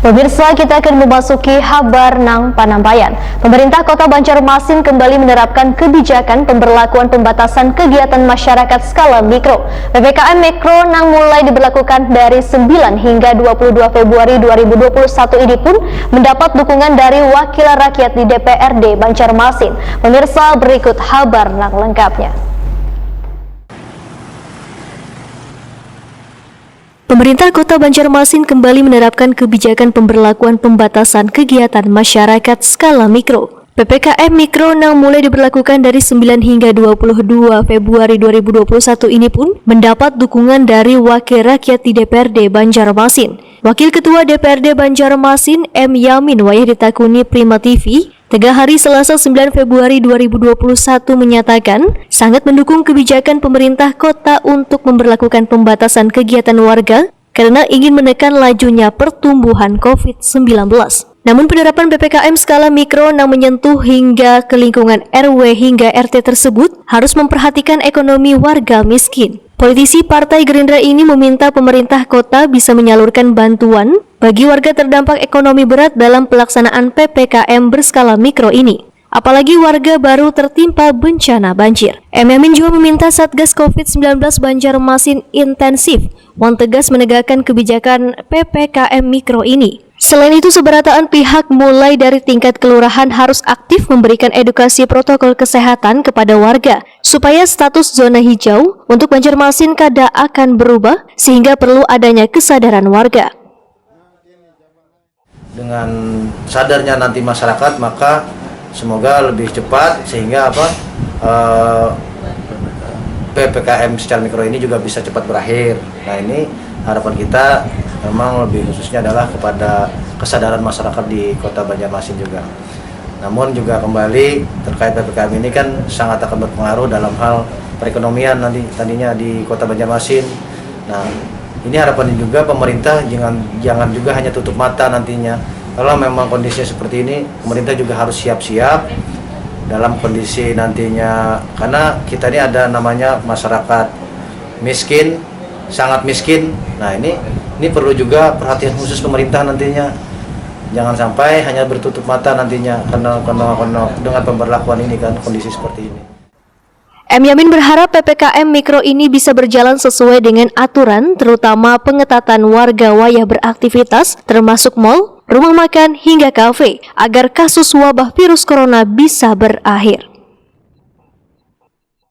Pemirsa, kita akan memasuki kabar nang Panambayan. Pemerintah Kota Banjarmasin kembali menerapkan kebijakan pemberlakuan pembatasan kegiatan masyarakat skala mikro. PPKM Mikro nang mulai diberlakukan dari 9 hingga 22 Februari 2021 ini pun mendapat dukungan dari wakil rakyat di DPRD Banjarmasin. Pemirsa, berikut kabar nang lengkapnya. Pemerintah Kota Banjarmasin kembali menerapkan kebijakan pemberlakuan pembatasan kegiatan masyarakat skala mikro. PPKM Mikro yang mulai diberlakukan dari 9 hingga 22 Februari 2021 ini pun mendapat dukungan dari Wakil Rakyat di DPRD Banjarmasin. Wakil Ketua DPRD Banjarmasin M. Yamin wayah ditakuni Prima TV, Tengah hari Selasa 9 Februari 2021 menyatakan sangat mendukung kebijakan pemerintah kota untuk memberlakukan pembatasan kegiatan warga karena ingin menekan lajunya pertumbuhan COVID-19. Namun penerapan PPKM skala mikro yang menyentuh hingga ke lingkungan RW hingga RT tersebut harus memperhatikan ekonomi warga miskin. Politisi Partai Gerindra ini meminta pemerintah kota bisa menyalurkan bantuan bagi warga terdampak ekonomi berat dalam pelaksanaan PPKM berskala mikro ini. Apalagi warga baru tertimpa bencana banjir. M. Yamin juga meminta Satgas COVID-19 Banjarmasin intensif tegas menegakkan kebijakan PPKM mikro ini. Selain itu, seberataan pihak mulai dari tingkat kelurahan harus aktif memberikan edukasi protokol kesehatan kepada warga supaya status zona hijau untuk Banjarmasin kada akan berubah sehingga perlu adanya kesadaran warga. Dengan sadarnya nanti masyarakat, maka semoga lebih cepat sehingga PPKM secara mikro ini juga bisa cepat berakhir. Nah, ini harapan kita memang lebih khususnya adalah kepada kesadaran masyarakat di Kota Banjarmasin juga. Namun juga kembali terkait PPKM ini kan sangat akan berpengaruh dalam hal perekonomian tadinya di Kota Banjarmasin. Nah, ini harapannya juga pemerintah jangan juga hanya tutup mata nantinya. Kalau memang kondisinya seperti ini, pemerintah juga harus siap-siap dalam kondisi nantinya, karena kita ini ada namanya masyarakat miskin, sangat miskin. Nah, ini perlu juga perhatian khusus pemerintah nantinya. Jangan sampai hanya bertutup mata nantinya karena dengan pemberlakuan ini kan kondisi seperti ini. M. Yamin berharap PPKM Mikro ini bisa berjalan sesuai dengan aturan, terutama pengetatan warga wayah beraktivitas termasuk mal, rumah makan hingga kafe agar kasus wabah virus corona bisa berakhir.